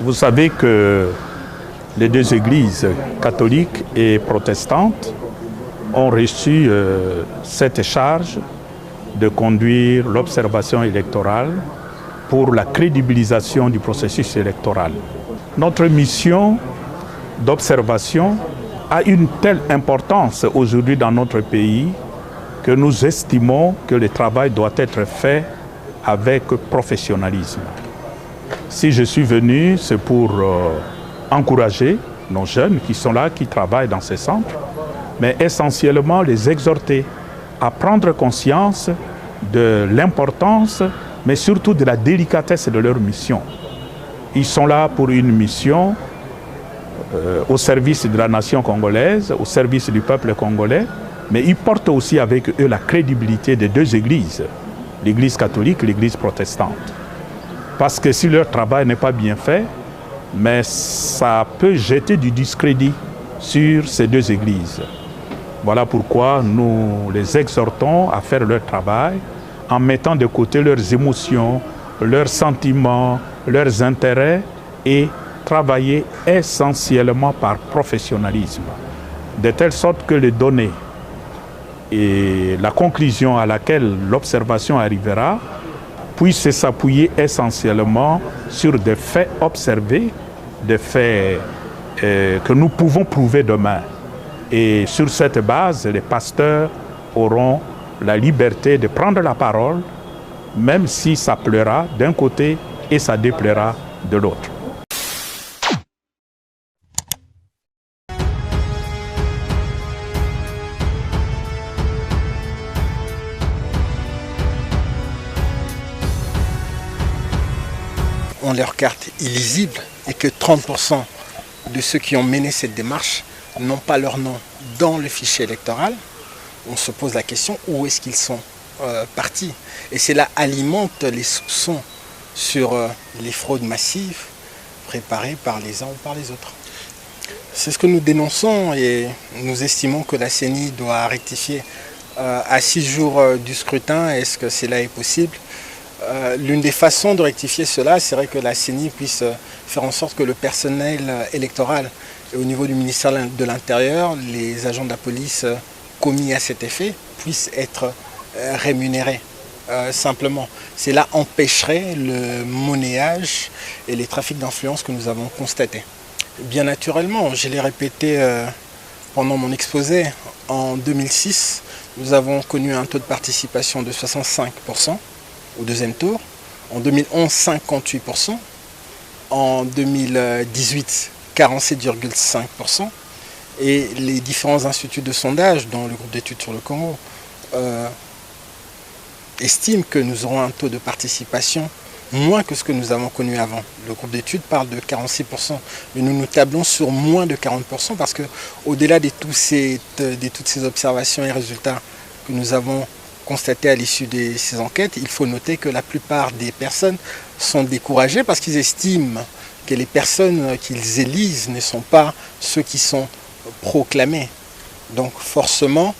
Vous savez que les deux églises, catholiques et protestantes, ont reçu cette charge de conduire l'observation électorale pour la crédibilisation du processus électoral. Notre mission d'observation a une telle importance aujourd'hui dans notre pays que nous estimons que le travail doit être fait avec professionnalisme. Si je suis venu, c'est pour encourager nos jeunes qui sont là, qui travaillent dans ces centres, mais essentiellement les exhorter à prendre conscience de l'importance, mais surtout de la délicatesse de leur mission. Ils sont là pour une mission au service de la nation congolaise, au service du peuple congolais, mais ils portent aussi avec eux la crédibilité des deux églises, l'église catholique et l'église protestante. Parce que si leur travail n'est pas bien fait, mais ça peut jeter du discrédit sur ces deux églises. Voilà pourquoi nous les exhortons à faire leur travail en mettant de côté leurs émotions, leurs sentiments, leurs intérêts et travailler essentiellement par professionnalisme. De telle sorte que les données et la conclusion à laquelle l'observation arrivera puisse s'appuyer essentiellement sur des faits observés, des faits que nous pouvons prouver demain. Et sur cette base, les pasteurs auront la liberté de prendre la parole, même si ça plaira d'un côté et ça déplaira de l'autre. On leur carte illisible et que 30% de ceux qui ont mené cette démarche n'ont pas leur nom dans le fichier électoral, on se pose la question où est-ce qu'ils sont partis. Et cela alimente les soupçons sur les fraudes massives préparées par les uns ou par les autres. C'est ce que nous dénonçons et nous estimons que la CENI doit rectifier à 6 jours du scrutin. Est-ce que cela est possible ? L'une des façons de rectifier cela serait que la CENI puisse faire en sorte que le personnel électoral et au niveau du ministère de l'Intérieur, les agents de la police commis à cet effet puissent être rémunérés simplement. Cela empêcherait le monnayage et les trafics d'influence que nous avons constatés. Bien naturellement, je l'ai répété pendant mon exposé, en 2006, nous avons connu un taux de participation de 65%. Au deuxième tour, en 2011, 58%, en 2018, 47,5%, et les différents instituts de sondage, dont le groupe d'études sur le Congo, estiment que nous aurons un taux de participation moins que ce que nous avons connu avant. Le groupe d'études parle de 46%, mais nous tablons sur moins de 40% parce qu'au-delà de toutes ces observations et résultats que nous avons constaté à l'issue de ces enquêtes, il faut noter que la plupart des personnes sont découragées parce qu'ils estiment que les personnes qu'ils élisent ne sont pas ceux qui sont proclamés. Donc forcément,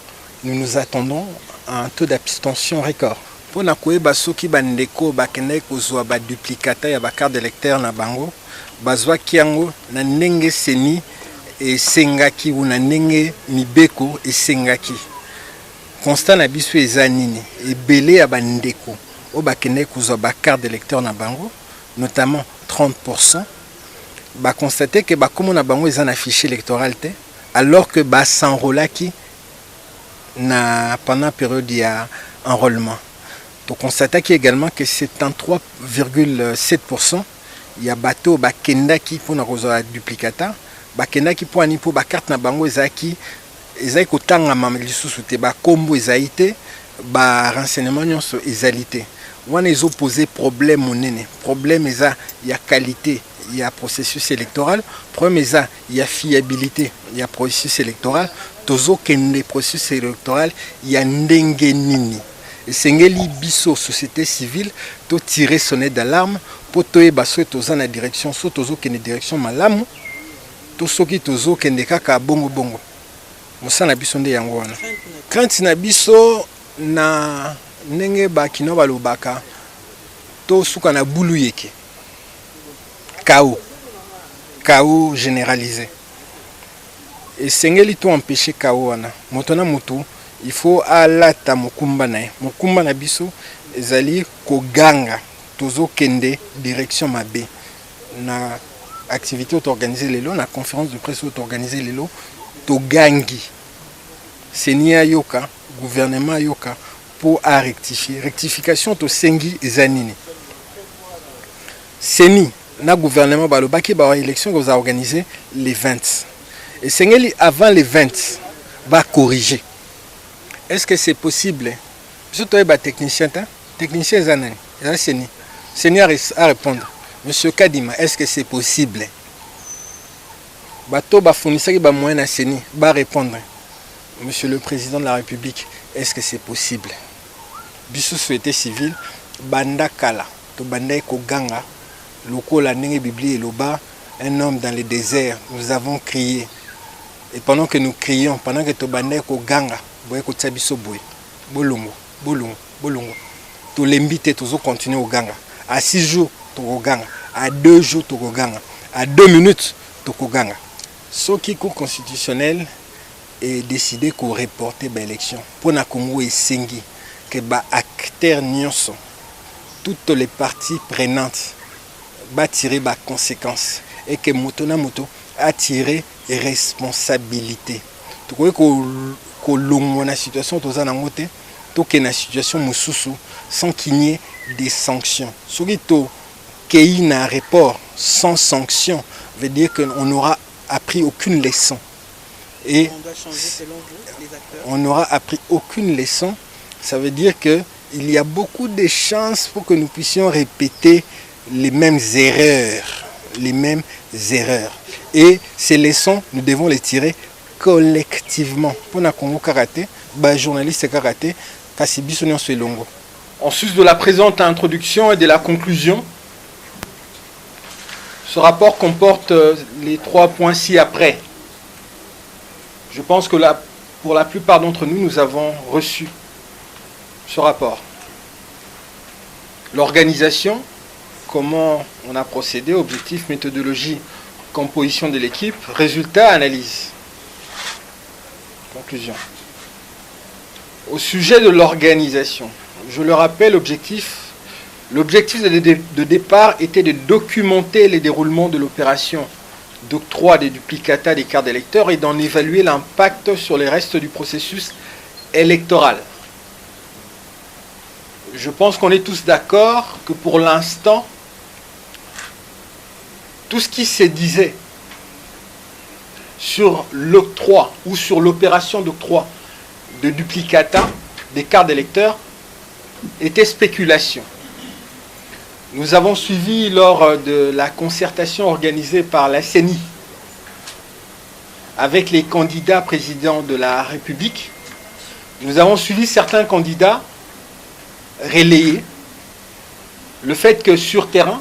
nous nous attendons à un taux d'abstention record. Pour nakoyeba soki bandeko bakende kozwa ba duplicata ya ba carte d'électeur na bango, bazwa kiango na ndenge CENI esengaki ou na ndenge mibeko esengaki. Constat na biso eza nini ebele ya bandeko o bakende kozwa ba carte d'électeur na bango, notamment 30%, ba constater que ba komo na bango eza na fichier électoral te, alors que ba s'enrôlaki na pendant période ya enrôlement. To constate également que 73,7% ya bato bakendaki pour na kozwa duplicata, bakendaki pour ani pour ba carte na bango ezaki ezali kotangama lisusu te, bakombo ezali te, ba renseignement nyonso ezali te. Wana ezoposer problème monene. Problème eza ya qualité ya processus électoral, problème eza ya fiabilité ya processus électoral, tozokende processus électoral ya ndenge nini. Esengeli biso société civile to tirer sonner d'alarme pour toyeba so toza na direction so tozokende direction malamu to soki tozokende kaka bongo bongo. Mosana biso nde yango wana. Crainte na biso na ndenge bakino balobaka to suka na bulu yeke. Kao chaos généralisé. Et sengeli to empêcher chaos wana. Motona moto, il faut alata mokumba na. Mokumba na biso ezali koganga tozo kende direction mabe. Na activité auto-organisée lelo, na conférence de presse auto-organisée lelo, to gangi. Senia yoka, gouvernement yoka, pour à rectifier. Rectification to sengi zanini. Seni, na gouvernement balobaki ba élection que vous a organisé les 20. Et sengeli avant les 20, va corriger. Est-ce que c'est possible? Je suis un technicien, technicien zanani, et Seni. Seni a répondre. Monsieur Kadima, est-ce que c'est possible? Bato ba fournisseur ba moyen na Seni, va répondre. Monsieur le Président de la République, est-ce que c'est possible? Biso société civile, banda kala, to banda ko ganga, loko la nenge Bibli et loba, un homme dans le désert, nous avons crié. Et pendant que nous crions, pendant que to banda ko ganga, boye ko tsabiso boye, bolongo, bolongo, bolongo. To lembite tozo continuer au ganga. À 6 jours, to ganga. À 2 jours, to ganga. À 2 minutes, to ganga. Ce qui est cour constitutionnel et décidé qu'on reporte l'élection pour na Congo et Sengi que ba acteurs nyonso toutes les parties prenantes ba tirer ba conséquences et que motona moto a tiré responsabilité to ko longo na situation toza na ngote to ke na situation mususu sans qu'il y ait des sanctions soki to kei na report sans sanction veut dire qu'on n'aura appris aucune leçon. Et on doit changer selon vous, les acteurs? On n'aura appris aucune leçon. Ça veut dire qu'il y a beaucoup de chances pour que nous puissions répéter les mêmes erreurs. Les mêmes erreurs. Et ces leçons, nous devons les tirer collectivement. Pour la Congo Karaté, journaliste Karaté, Kassibi Longo. En sus de la présente introduction et de la conclusion, ce rapport comporte les 3 points ci-après. Je pense que là, pour la plupart d'entre nous, nous avons reçu ce rapport. L'organisation, comment on a procédé, objectif, méthodologie, composition de l'équipe, résultat, analyse. Conclusion. Au sujet de l'organisation, je le rappelle, l'objectif de départ était de documenter les déroulements de l'opération d'octroi des duplicata des cartes d'électeurs et d'en évaluer l'impact sur les restes du processus électoral. Je pense qu'on est tous d'accord que pour l'instant, tout ce qui se disait sur l'octroi ou sur l'opération d'octroi de duplicata des cartes d'électeurs était spéculation. Nous avons suivi lors de la concertation organisée par la CENI avec les candidats présidents de la République. Nous avons suivi certains candidats relayer le fait que sur terrain,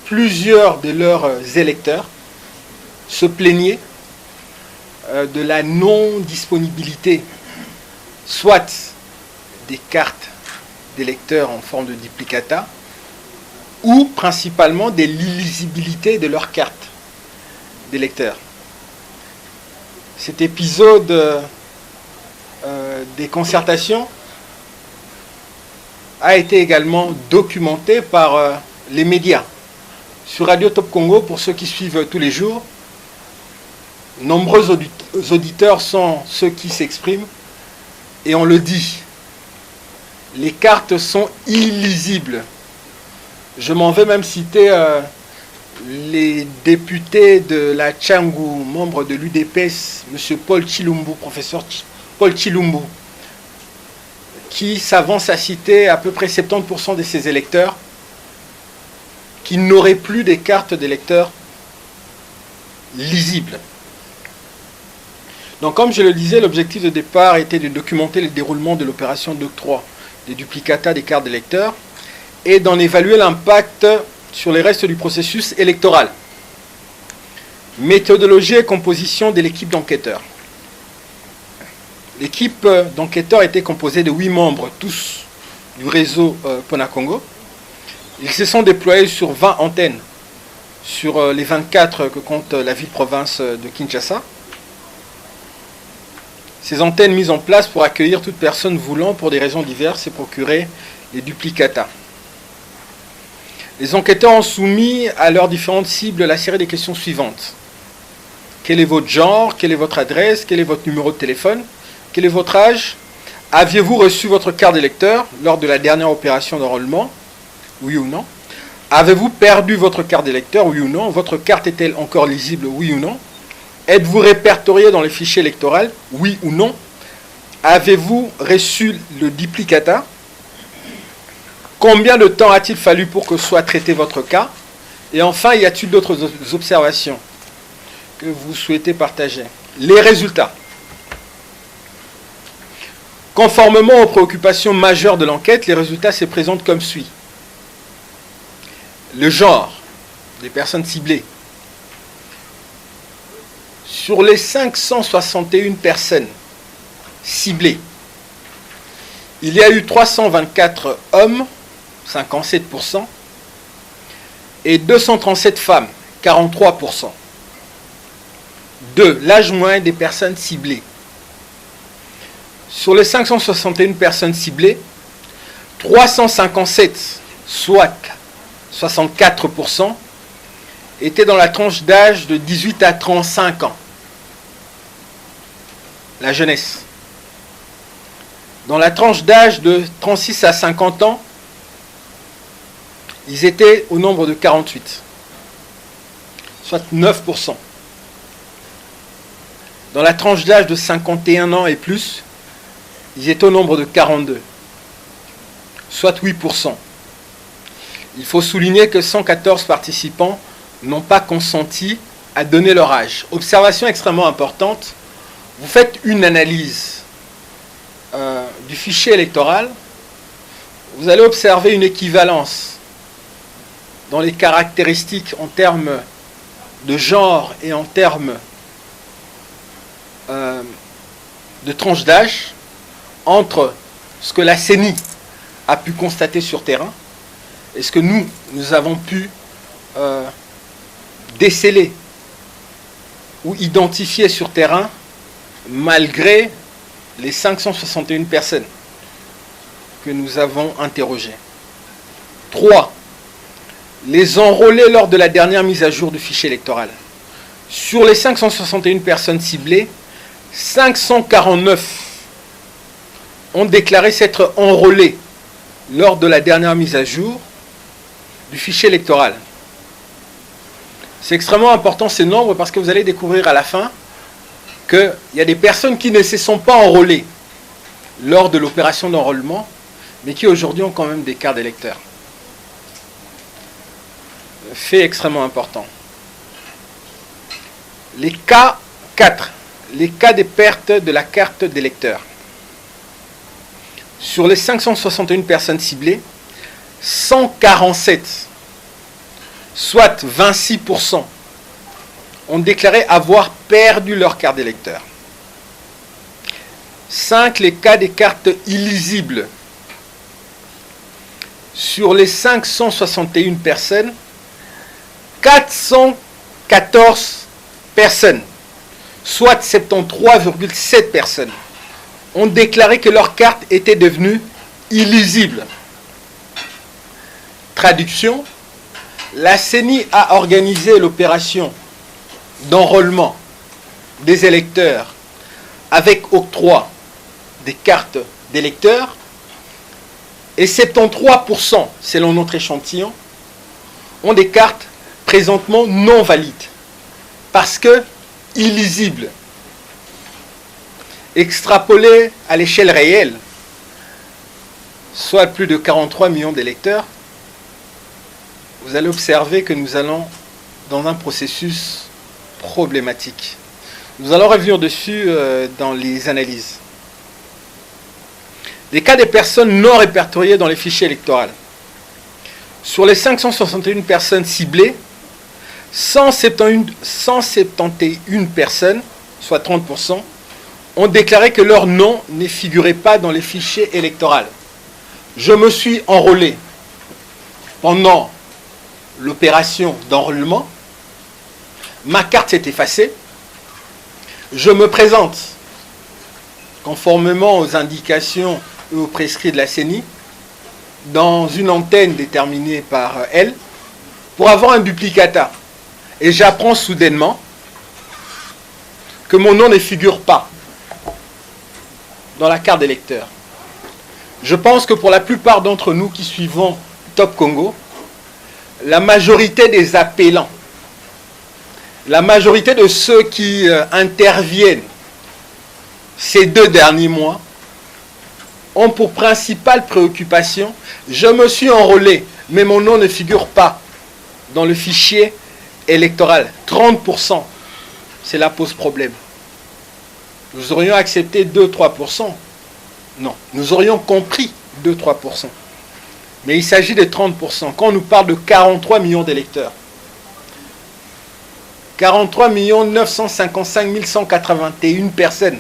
plusieurs de leurs électeurs se plaignaient de la non-disponibilité soit des cartes d'électeurs en forme de duplicata, ou principalement de l'illisibilité de leurs cartes d'électeurs. Cet épisode des concertations a été également documenté par les médias. Sur Radio Top Congo, pour ceux qui suivent tous les jours, nombreux auditeurs sont ceux qui s'expriment et on le dit, les cartes sont illisibles. Je m'en vais même citer les députés de la Tchangou, membres de l'UDPS, M. Paul Chilumbu, professeur Paul Chilumbu, qui s'avance à citer à peu près 70% de ses électeurs qui n'auraient plus des cartes d'électeurs lisibles. Donc comme je le disais, l'objectif de départ était de documenter le déroulement de l'opération d'octroi des duplicata des cartes d'électeurs et d'en évaluer l'impact sur les restes du processus électoral. Méthodologie et composition de l'équipe d'enquêteurs. L'équipe d'enquêteurs était composée de 8 membres, tous du réseau Pona Congo. Ils se sont déployés sur 20 antennes sur les 24 que compte la ville-province de Kinshasa. Ces antennes mises en place pour accueillir toute personne voulant, pour des raisons diverses, et procurer les duplicata. Les enquêteurs ont soumis à leurs différentes cibles la série des questions suivantes. Quel est votre genre? Quelle est votre adresse? Quel est votre numéro de téléphone? Quel est votre âge? Aviez-vous reçu votre carte d'électeur lors de la dernière opération d'enrôlement? Oui ou non? Avez-vous perdu votre carte d'électeur? Oui ou non? Votre carte est-elle encore lisible? Oui ou non? Êtes-vous répertorié dans les fichiers électoraux? Oui ou non? Avez-vous reçu le duplicata? Combien de temps a-t-il fallu pour que soit traité votre cas? Et enfin, y a-t-il d'autres observations que vous souhaitez partager? Les résultats. Conformément aux préoccupations majeures de l'enquête, les résultats se présentent comme suit. Le genre des personnes ciblées. Sur les 561 personnes ciblées, il y a eu 324 hommes, 57%, et 237 femmes, 43%. 2. L'âge moyen des personnes ciblées. Sur les 561 personnes ciblées, 357, soit 64%, étaient dans la tranche d'âge de 18 à 35 ans. La jeunesse. Dans la tranche d'âge de 36 à 50 ans, ils étaient au nombre de 48, soit 9%. Dans la tranche d'âge de 51 ans et plus, ils étaient au nombre de 42, soit 8%. Il faut souligner que 114 participants n'ont pas consenti à donner leur âge. Observation extrêmement importante, vous faites une analyse du fichier électoral, vous allez observer une équivalence dans les caractéristiques en termes de genre et en termes de tranche d'âge entre ce que la CENI a pu constater sur terrain et ce que nous avons pu déceler ou identifier sur terrain malgré les 561 personnes que nous avons interrogées. 3. Les enrôlés lors de la dernière mise à jour du fichier électoral. Sur les 561 personnes ciblées, 549 ont déclaré s'être enrôlés lors de la dernière mise à jour du fichier électoral. C'est extrêmement important ces nombres parce que vous allez découvrir à la fin qu'il y a des personnes qui ne se sont pas enrôlées lors de l'opération d'enrôlement, mais qui aujourd'hui ont quand même des cartes d'électeurs. Fait extrêmement important. Les cas 4, les cas de perte de la carte d'électeur. Sur les 561 personnes ciblées, 147, soit 26%, ont déclaré avoir perdu leur carte d'électeur. 5. Les cas des cartes illisibles. Sur les 561 personnes, 414 personnes, soit 73,7 personnes, ont déclaré que leur carte était devenue illisible. Traduction, la CENI a organisé l'opération d'enrôlement des électeurs avec octroi des cartes d'électeurs et 73%, selon notre échantillon, ont des cartes présentement non valides parce que illisibles. Extrapolé à l'échelle réelle, soit plus de 43 millions d'électeurs, vous allez observer que nous allons dans un processus problématique. Nous allons revenir dessus dans les analyses. Les cas des personnes non répertoriées dans les fichiers électoraux. Sur les 561 personnes ciblées, 171 personnes, soit 30%, ont déclaré que leur nom ne figurait pas dans les fichiers électoraux. Je me suis enrôlé pendant l'opération d'enrôlement. Ma carte s'est effacée. Je me présente conformément aux indications et aux prescrits de la CENI dans une antenne déterminée par elle pour avoir un duplicata. Et j'apprends soudainement que mon nom ne figure pas dans la carte d'électeur. Je pense que pour la plupart d'entre nous qui suivons Top Congo, la majorité des appelants, la majorité de ceux qui interviennent ces 2 derniers mois ont pour principale préoccupation: je me suis enrôlé, mais mon nom ne figure pas dans le fichier électoral. 30%, cela pose problème. Nous aurions accepté 2-3%. Non, nous aurions compris 2-3%. Mais il s'agit de 30%. Quand on nous parle de 43 millions d'électeurs, 43 955 181 personnes,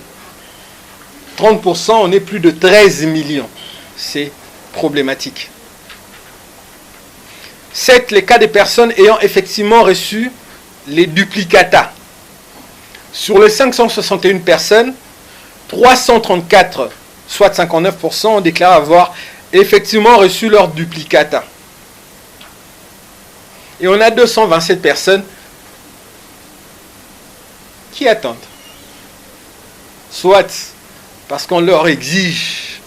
30%, on est plus de 13 millions. C'est problématique. 7. Les cas des personnes ayant effectivement reçu les duplicata. Sur les 561 personnes, 334, soit 59%, ont déclaré avoir effectivement reçu leur duplicata. Et on a 227 personnes qui attendent. Soit parce qu'on leur exige...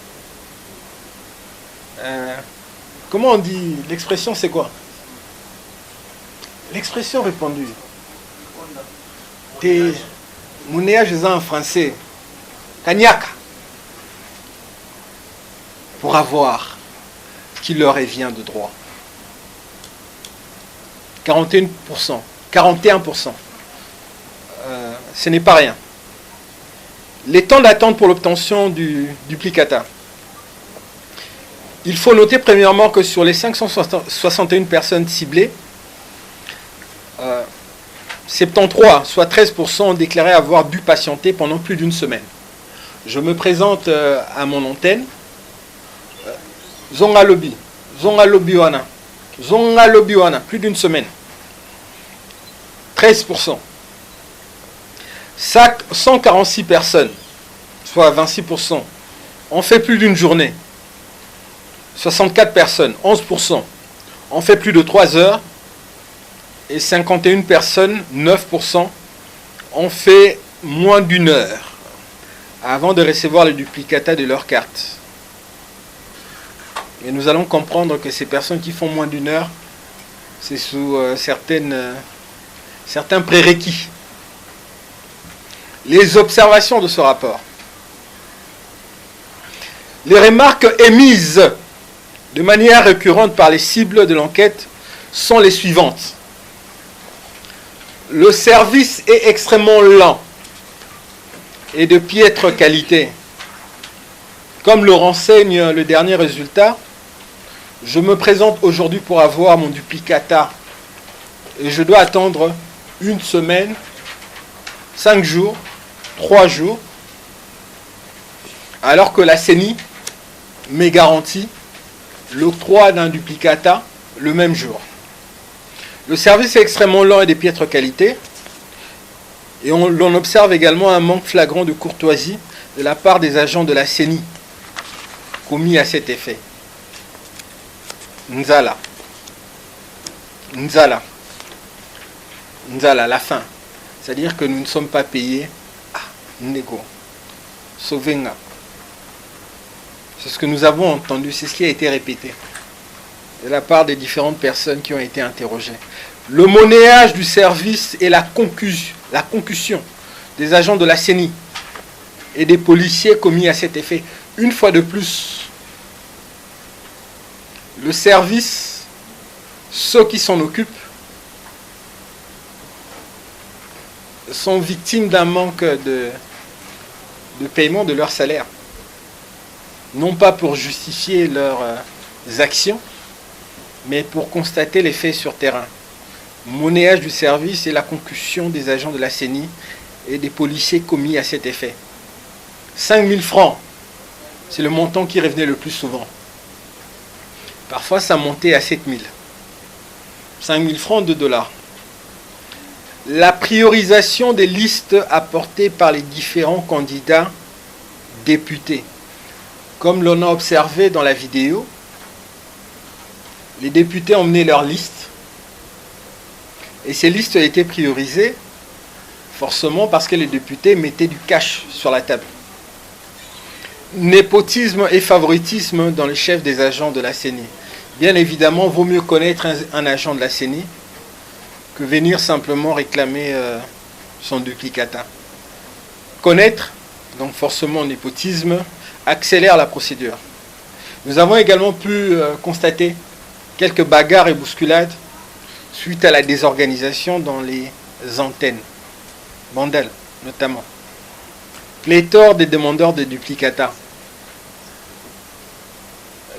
comment on dit? L'expression, c'est quoi? L'expression répandue. Mounéage en français. Kanyaka. Pour avoir ce qui leur revient de droit. 41%. 41%. Ce n'est pas rien. Les temps d'attente pour l'obtention du duplicata. Il faut noter premièrement que sur les 561 personnes ciblées, 73, soit 13%, ont déclaré avoir dû patienter pendant plus d'une semaine. Je me présente à mon antenne. Zonga Lobby Wana, plus d'une semaine. 13%. 146 personnes, soit 26%, ont fait plus d'une journée. 64 personnes, 11%, ont fait plus de 3 heures. Et 51 personnes, 9%, ont fait moins d'1 heure avant de recevoir le duplicata de leur carte. Et nous allons comprendre que ces personnes qui font moins d'1 heure, c'est sous certains prérequis. Les observations de ce rapport. Les remarques émises de manière récurrente par les cibles de l'enquête sont les suivantes. Le service est extrêmement lent et de piètre qualité. Comme le renseigne le dernier résultat, je me présente aujourd'hui pour avoir mon duplicata et je dois attendre 1 semaine, 5 jours, 3 jours, alors que la CENI me garantit l'octroi d'un duplicata le même jour. Le service est extrêmement lent et de piètre qualité, et l'on observe également un manque flagrant de courtoisie de la part des agents de la CENI commis à cet effet. Nzala, la fin. C'est-à-dire que nous ne sommes pas payés à Nego, Sovenga. C'est ce que nous avons entendu, c'est ce qui a été répété de la part des différentes personnes qui ont été interrogées. Le monnayage du service et la concussion des agents de la CENI et des policiers commis à cet effet. Une fois de plus, le service, ceux qui s'en occupent, sont victimes d'un manque de paiement de leur salaire. Non pas pour justifier leurs actions, mais pour constater les faits sur terrain. Monnayage du service et la concussion des agents de la CENI et des policiers commis à cet effet. 5 000 francs, c'est le montant qui revenait le plus souvent. Parfois, ça montait à 7 000. 5 000 francs, 2 $. La priorisation des listes apportées par les différents candidats députés. Comme l'on a observé dans la vidéo, les députés ont mené leurs listes et ces listes ont été priorisées forcément parce que les députés mettaient du cash sur la table. Népotisme et favoritisme dans les chefs des agents de la CENI. Bien évidemment, vaut mieux connaître un agent de la CENI que venir simplement réclamer son duplicata. Connaître, donc forcément népotisme, accélère la procédure. Nous avons également pu constater quelques bagarres et bousculades suite à la désorganisation dans les antennes, Bandel notamment. Pléthore des demandeurs de duplicata.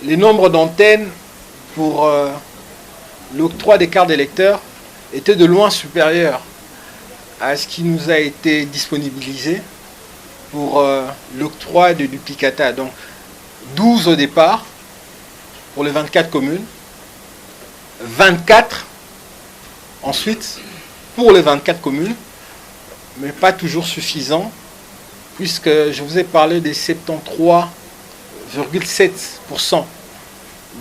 Les nombres d'antennes pour l'octroi des cartes d'électeurs étaient de loin supérieurs à ce qui nous a été disponibilisé pour l'octroi de duplicata. Donc 12 au départ pour les 24 communes, 24 ensuite pour les 24 communes, mais pas toujours suffisant, puisque je vous ai parlé des 73,7%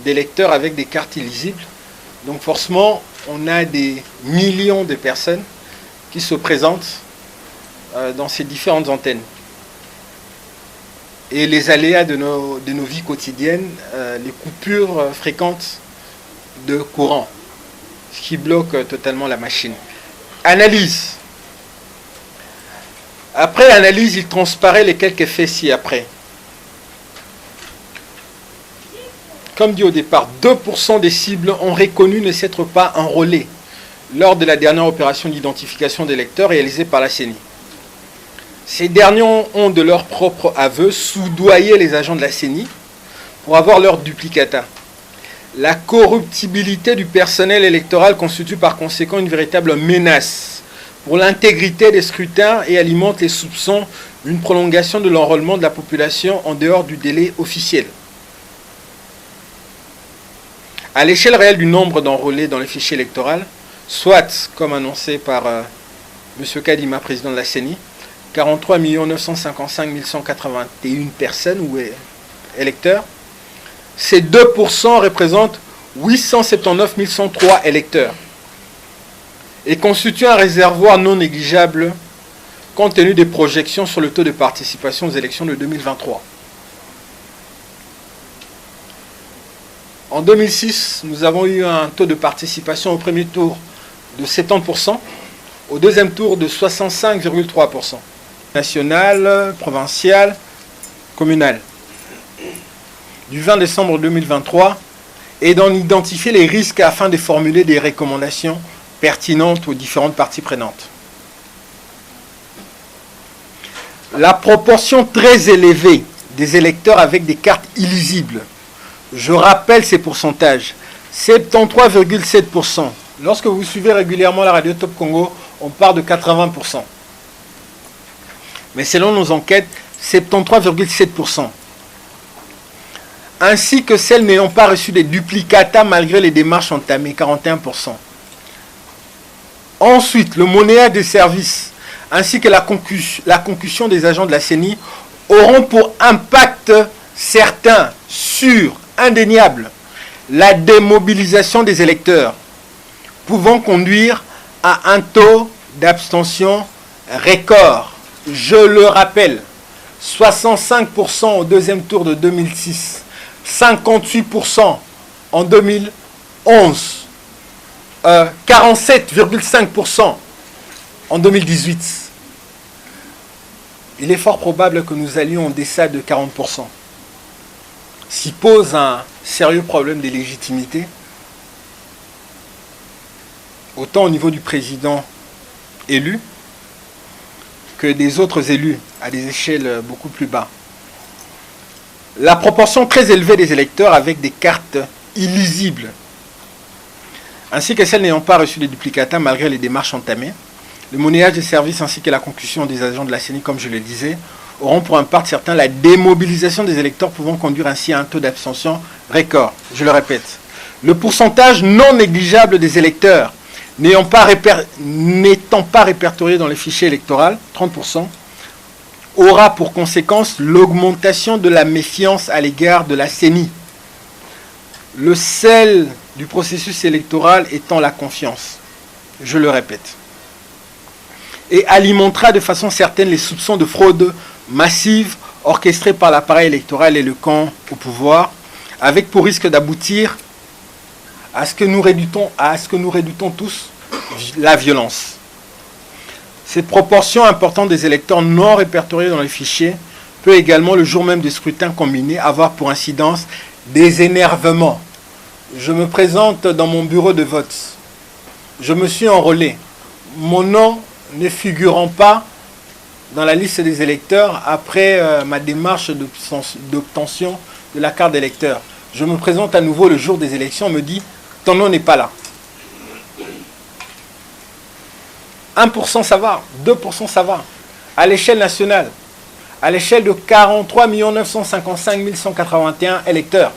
d'électeurs avec des cartes illisibles. Donc forcément, on a des millions de personnes qui se présentent dans ces différentes antennes. Et les aléas de nos vies quotidiennes, les coupures fréquentes de courant, ce qui bloque totalement la machine. Analyse. Après analyse, il transparaît les quelques faits ci-après. Comme dit au départ, 2% des cibles ont reconnu ne s'être pas enrôlées lors de la dernière opération d'identification des électeurs réalisée par la CENI. Ces derniers ont de leur propre aveu soudoyé les agents de la CENI pour avoir leur duplicata. La corruptibilité du personnel électoral constitue par conséquent une véritable menace pour l'intégrité des scrutins et alimente les soupçons d'une prolongation de l'enrôlement de la population en dehors du délai officiel. À l'échelle réelle du nombre d'enrôlés dans les fichiers électoraux, soit, comme annoncé par M. Kadima, président de la CENI, 43 955 181 personnes ou électeurs, ces 2% représentent 879 103 électeurs et constituent un réservoir non négligeable compte tenu des projections sur le taux de participation aux élections de 2023. En 2006, nous avons eu un taux de participation au premier tour de 70%, au deuxième tour de 65,3%. National, provincial, communal. Du 20 décembre 2023, et d'en identifier les risques afin de formuler des recommandations pertinentes aux différentes parties prenantes. La proportion très élevée des électeurs avec des cartes illisibles. Je rappelle ces pourcentages. 73,7%. Lorsque vous suivez régulièrement la radio Top Congo, on parle de 80%. Mais selon nos enquêtes, 73,7%. Ainsi que celles n'ayant pas reçu des duplicata malgré les démarches entamées, 41%. Ensuite, le monnayage des services, ainsi que la concussion des agents de la CENI auront pour impact certain, sûr, indéniable, la démobilisation des électeurs, pouvant conduire à un taux d'abstention record. Je le rappelle, 65% au deuxième tour de 2006, 58% en 2011, 47,5% en 2018. Il est fort probable que nous allions en deçà de 40%. S'y pose un sérieux problème de légitimité, autant au niveau du président élu que des autres élus à des échelles beaucoup plus bas. La proportion très élevée des électeurs avec des cartes illisibles, ainsi que celles n'ayant pas reçu les duplicata malgré les démarches entamées, le monnayage des services ainsi que la concussion des agents de la CENI, comme je le disais, auront pour impact certain la démobilisation des électeurs pouvant conduire ainsi à un taux d'abstention record. Je le répète, Le pourcentage non négligeable des électeurs n'étant pas répertoriés dans le fichier électoral, 30%, aura pour conséquence l'augmentation de la méfiance à l'égard de la CENI. Le sel du processus électoral étant la confiance, je le répète, et alimentera de façon certaine les soupçons de fraude massive orchestrée par l'appareil électoral et le camp au pouvoir, avec pour risque d'aboutir à ce que nous redoutons tous, la violence. Cette proportion importante des électeurs non répertoriés dans les fichiers peut également, le jour même des scrutins combinés, avoir pour incidence des énervements. Je me présente dans mon bureau de vote. Je me suis enrôlé. Mon nom ne figurant pas dans la liste des électeurs après ma démarche d'obtention de la carte d'électeur. Je me présente à nouveau le jour des élections, on me dit « ton nom n'est pas là ». 1% ça va, 2% ça va. À l'échelle nationale, à l'échelle de 43 955 181 électeurs,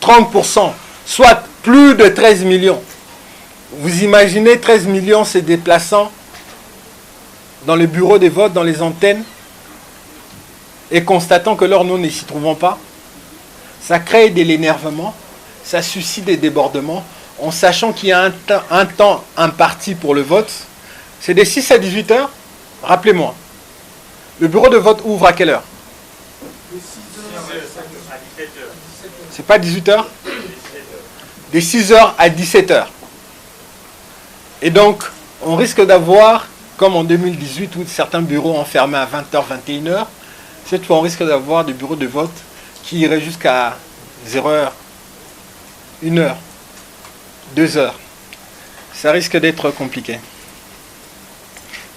30%, soit plus de 13 millions. Vous imaginez 13 millions se déplaçant dans les bureaux des votes, dans les antennes, et constatant que leurs noms ne s'y trouvent pas. Ça crée de l'énervement, ça suscite des débordements, en sachant qu'il y a un temps imparti pour le vote. C'est de 6 à 18 heures. Rappelez-moi, le bureau de vote ouvre à quelle heure? C'est pas 18 heures? De 6 heures à 17 heures. Et donc, on risque d'avoir, comme en 2018, où certains bureaux ont fermé à 20h, 21h, cette fois, on risque d'avoir des bureaux de vote qui iraient jusqu'à 0h, 1h, 2h. Ça risque d'être compliqué.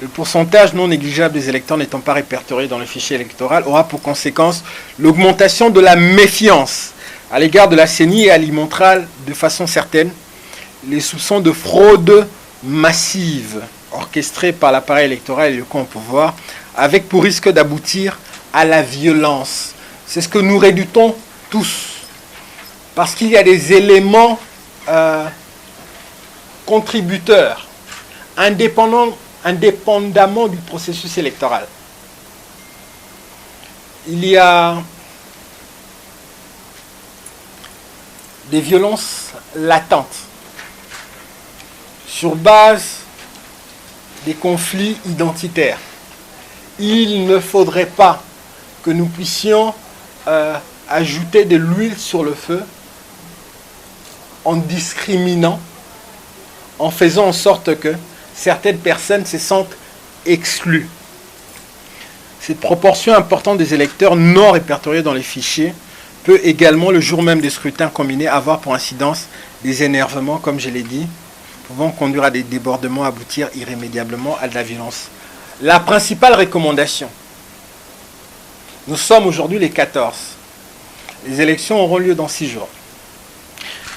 Le pourcentage non négligeable des électeurs n'étant pas répertorié dans le fichier électoral aura pour conséquence l'augmentation de la méfiance à l'égard de la CENI et alimentera de façon certaine les soupçons de fraude massive orchestrée par l'appareil électoral et le camp au pouvoir, avec pour risque d'aboutir à la violence. C'est ce que nous redoutons tous, parce qu'il y a des éléments contributeurs, indépendamment du processus électoral. Il y a des violences latentes sur base des conflits identitaires. Il ne faudrait pas que nous puissions ajouter de l'huile sur le feu en discriminant, en faisant en sorte que certaines personnes se sentent exclues. Cette proportion importante des électeurs non répertoriés dans les fichiers peut également, le jour même des scrutins combinés, avoir pour incidence des énervements, comme je l'ai dit, pouvant conduire à des débordements, aboutir irrémédiablement à de la violence. La principale recommandation, nous sommes aujourd'hui les 14. Les élections auront lieu dans 6 jours.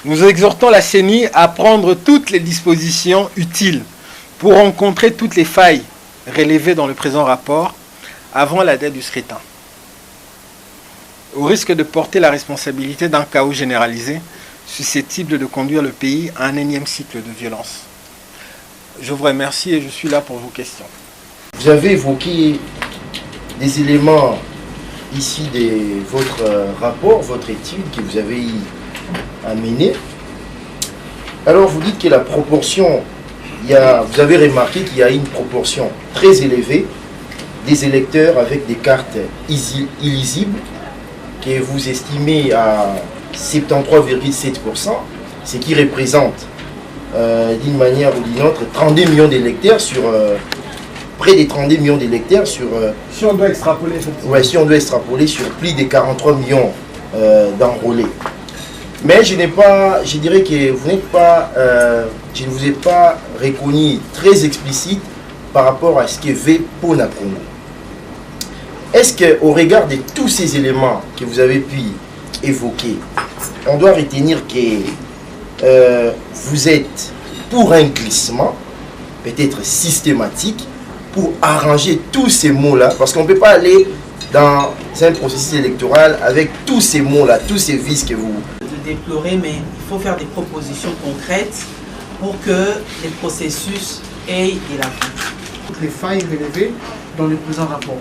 Nous exhortons la CENI à prendre toutes les dispositions utiles pour rencontrer toutes les failles relevées dans le présent rapport avant la date du scrutin, au risque de porter la responsabilité d'un chaos généralisé susceptible de conduire le pays à un énième cycle de violence. Je vous remercie et je suis là pour vos questions. Vous avez évoqué des éléments ici de votre rapport, votre étude que vous avez amenée. Alors vous dites que la proportion, vous avez remarqué qu'il y a une proportion très élevée des électeurs avec des cartes illisibles que vous estimez à 73,7%, ce qui représente d'une manière ou d'une autre 32 millions d'électeurs sur près des 32 millions d'électeurs sur si on doit extrapoler, ouais, si on doit extrapoler sur plus de 43 millions d'enrôlés. Mais je dirais que vous n'êtes pas, je ne vous ai pas reconnu très explicite par rapport à ce que veut Pona Congo. Est-ce qu'au regard de tous ces éléments que vous avez pu évoquer, on doit retenir que vous êtes pour un glissement, peut-être systématique, pour arranger tous ces mots-là, parce qu'on ne peut pas aller dans un processus électoral avec tous ces mots-là, tous ces vices que vous déplorer, mais il faut faire des propositions concrètes pour que les processus aient de la vie. Toutes les failles relevées dans le présent rapport.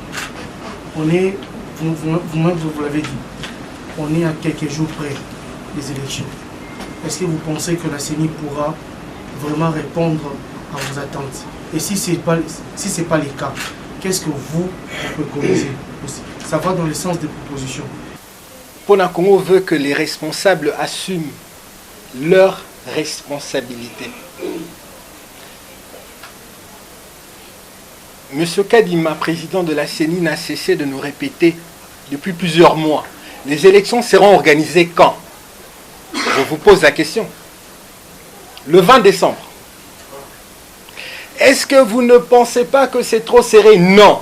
On est, vous-même vous l'avez dit, on est à quelques jours près des élections. Est-ce que vous pensez que la CENI pourra vraiment répondre à vos attentes? Et si ce n'est pas le cas, qu'est-ce que vous préconisez? Ça va dans le sens des propositions. Pona Congo veut que les responsables assument leurs responsabilités. Monsieur Kadima, président de la CENI, n'a cessé de nous répéter depuis plusieurs mois. Les élections seront organisées quand? Je vous pose la question. Le 20 décembre. Est-ce que vous ne pensez pas que c'est trop serré? Non.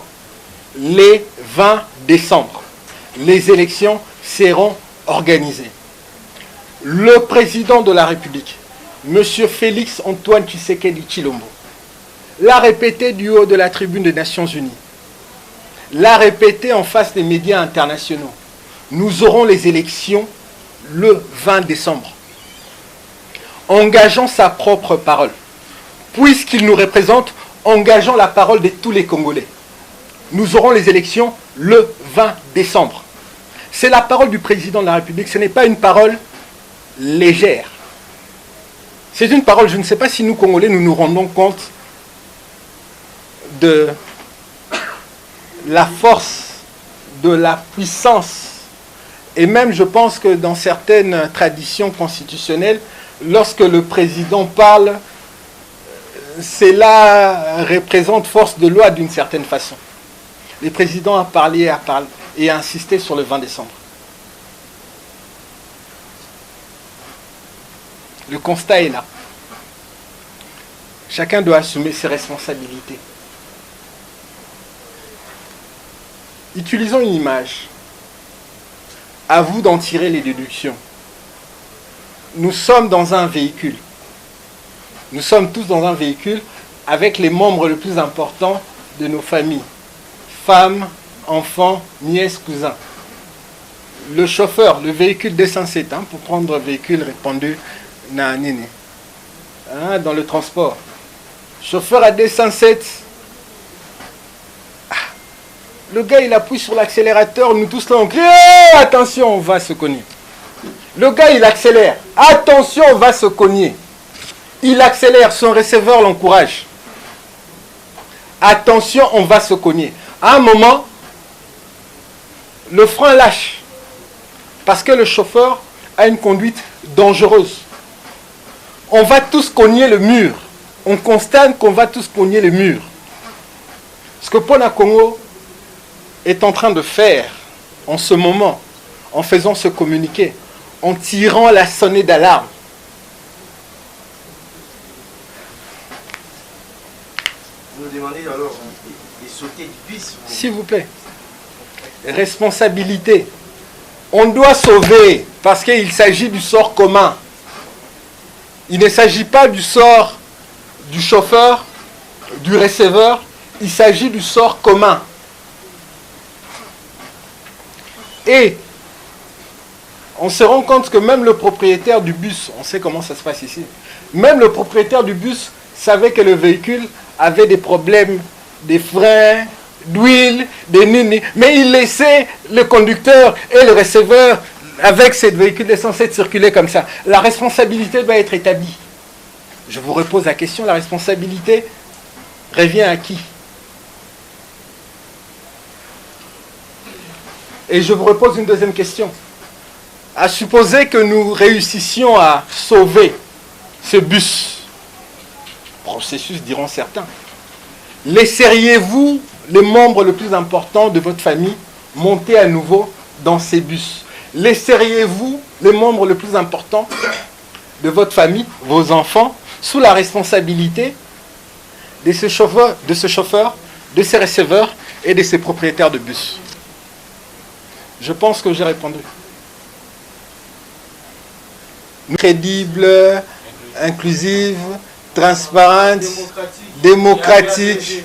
Les 20 décembre, les élections seront organisées. Le président de la République, monsieur Félix Antoine Tshisekedi Tshilombo, l'a répété du haut de la tribune des Nations Unies, l'a répété en face des médias internationaux. Nous aurons les élections le 20 décembre. Engageons sa propre parole. Puisqu'il nous représente, engageons la parole de tous les Congolais. Nous aurons les élections le 20 décembre. C'est la parole du président de la République, ce n'est pas une parole légère. C'est une parole, je ne sais pas si nous Congolais, nous nous rendons compte de la force, de la puissance. Et même, je pense que dans certaines traditions constitutionnelles, lorsque le président parle, cela représente force de loi d'une certaine façon. Le président a parlé et a insisté sur le 20 décembre. Le constat est là. Chacun doit assumer ses responsabilités. Utilisons une image. À vous d'en tirer les déductions. Nous sommes dans un véhicule. Nous sommes tous dans un véhicule avec les membres les plus importants de nos familles. Femmes, enfants, nièces, cousins. Le chauffeur, le véhicule 207, pour prendre un véhicule répandu dans le transport. Chauffeur à 207. Le gars, il appuie sur l'accélérateur, nous tous là, on crie, oh, attention, on va se cogner. Le gars, il accélère. Attention, on va se cogner. Il accélère, son receveur l'encourage. Attention, on va se cogner. À un moment, le frein lâche. Parce que le chauffeur a une conduite dangereuse. On va tous cogner le mur. On constate qu'on va tous cogner le mur. Ce que Pona Congo est en train de faire en ce moment, en faisant ce communiqué, en tirant la sonnette d'alarme. Vous nous demandez alors de sauter du bus. S'il vous plaît. Responsabilité. On doit sauver parce qu'il s'agit du sort commun. Il ne s'agit pas du sort du chauffeur, du receveur. Il s'agit du sort commun. Et on se rend compte que même le propriétaire du bus, on sait comment ça se passe ici, même le propriétaire du bus savait que le véhicule avait des problèmes, des freins, d'huile, des nini, mais il laissait le conducteur et le receveur avec ce véhicule censé circuler comme ça. La responsabilité doit être établie. Je vous repose la question, la responsabilité revient à qui? Et je vous repose une deuxième question. À supposer que nous réussissions à sauver ce bus, processus diront certains, laisseriez-vous les membres les plus importants de votre famille monter à nouveau dans ces bus? Laisseriez-vous les membres les plus importants de votre famille, vos enfants, sous la responsabilité de ce chauffeur, de ces receveurs et de ces propriétaires de bus? Je pense que j'ai répondu. Crédible, inclusive, transparente, démocratique.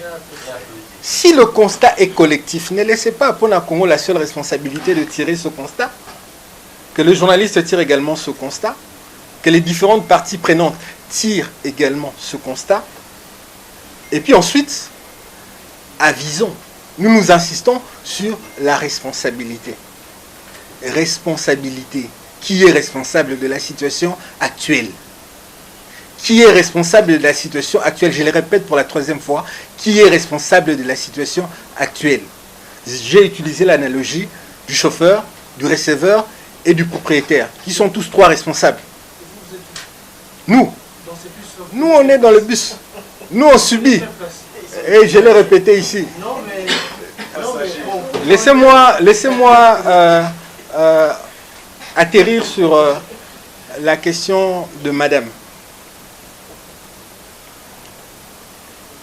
Si le constat est collectif, ne laissez pas à Pona Congo la seule responsabilité de tirer ce constat. que le journaliste tire également ce constat, que les différentes parties prenantes tirent également ce constat. Et puis ensuite, avisons. Nous insistons sur la responsabilité. Responsabilité. Qui est responsable de la situation actuelle? Qui est responsable de la situation actuelle? Je le répète pour la 3e fois. Qui est responsable de la situation actuelle? J'ai utilisé l'analogie du chauffeur, du receveur et du propriétaire, qui sont tous 3 responsables. Nous, on est dans le bus. Nous, on subit. Et je l'ai répété ici. Laissez-moi atterrir sur la question de madame.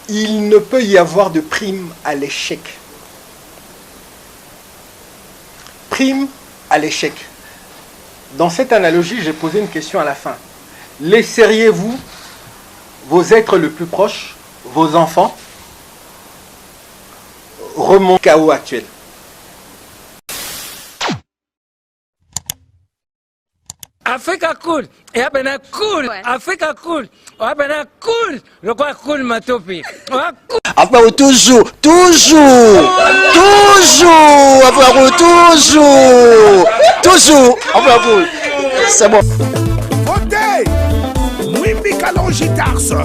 Il ne peut y avoir de prime à l'échec. Prime à l'échec. Dans cette analogie, j'ai posé une question à la fin. Laisseriez-vous vos êtres le plus proches, vos enfants, remonter au chaos actuel? Africa cool, et abena cool, Africa cool, abena cool, le quoi cool matopi. Après toujours, après toujours, c'est bon. Votez Mwimbi Kalonji Tars,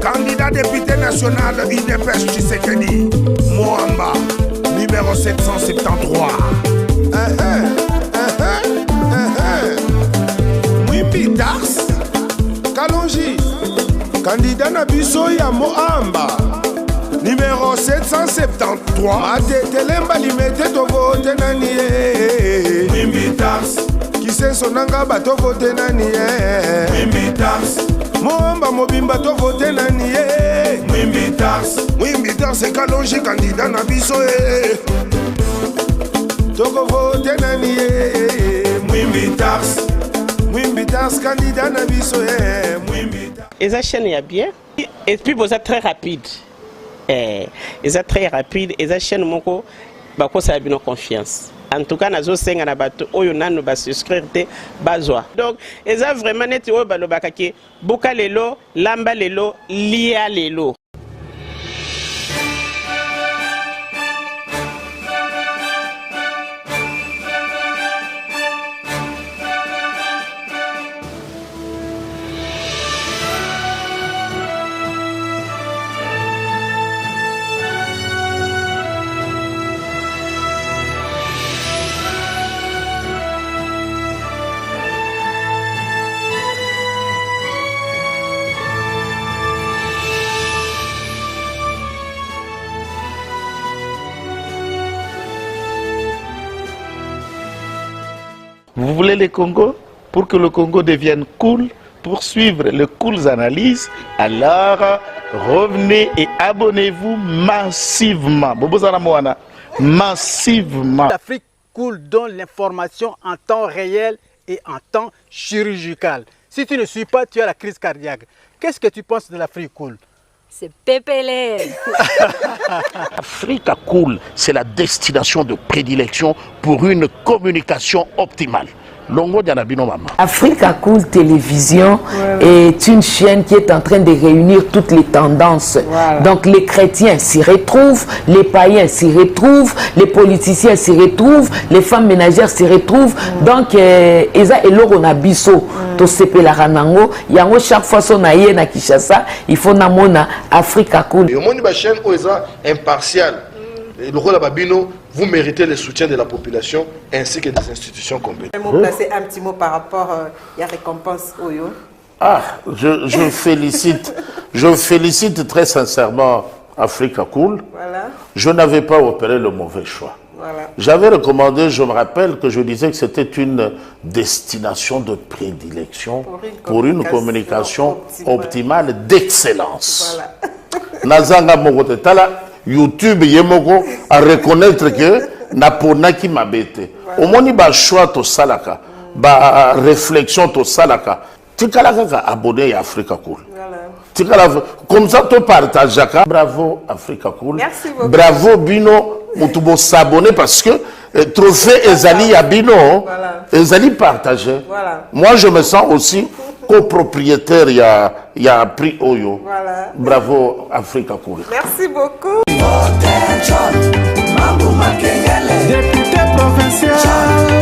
candidat député national UDPS Tshisekedi, Moamba, numéro 773. Mwimbi Tars, Kalonji, candidat na biso ya Moamba, numéro 773. Matetelemba limete to vote nani ye. Mwimbi Tars, kise sonanga bato vote nani ye. Mwimbi Tars, Moamba mobimba to vote nani ye. Mwimbi Tars e Kalonji candidat na biso ye. Toko vote nani ye. Mwimbi Tars candidat na biso ye. Mwimbi Tars. Et ça chaîne est bien. Et puis vous êtes très rapide. Et ça très rapide. Et ça chaîne moko bako ça a bien confiance. En tout cas, nazo senga na bato oyo nanu ba souscrire te bazwa. Donc, et ça vraiment net oyo balobaka ke buka lelo, lamba lelo, lia lelo. Vous voulez le Congo? Pour que le Congo devienne cool, pour suivre les cool analyses, alors revenez et abonnez-vous massivement. Massivement. L'Afrique cool donne l'information en temps réel et en temps chirurgical. Si tu ne suis pas, tu as la crise cardiaque. Qu'est-ce que tu penses de l'Afrique cool? C'est pépélé. Africa Cool, c'est la destination de prédilection pour une communication optimale. Africa Cool Télévision est une chaîne qui est en train de réunir toutes les tendances. Donc les chrétiens s'y retrouvent, les païens s'y retrouvent, les politiciens s'y retrouvent, les femmes ménagères s'y retrouvent. Donc Eza et Loro na biso to sepe la ranango. Yango chaque fois son aïe na Kinshasa, il faut namona Africa Cool. Au monde de la chaîne Oeza impartial. Le rôle de Babino, vous méritez le soutien de la population ainsi que des institutions compétentes. Vous placer un petit mot par rapport à la récompense Oyo. Ah, je félicite très sincèrement Africa Cool. Voilà. Je n'avais pas opéré le mauvais choix. Voilà. J'avais recommandé, je me rappelle que je disais que c'était une destination de prédilection pour une communication optimale d'excellence. Voilà. Nazanga Mogotala. YouTube yemoko à reconnaître que napona qui m'a bêté. Au moins ba choix to salaka, ba réflexion to salaka. Tikalaka abonné à Africa Cool. Tikala comme ça to partage. Bravo Africa Cool. Merci beaucoup. Bravo Bino, mutubo s'abonner parce que trophée Ezali Yabino, Ezali partagé. Voilà. Moi, je me sens aussi copropriétaire, il y a prix Oyo. Voilà. Bravo, Africa Cool. Merci beaucoup. Député provincial.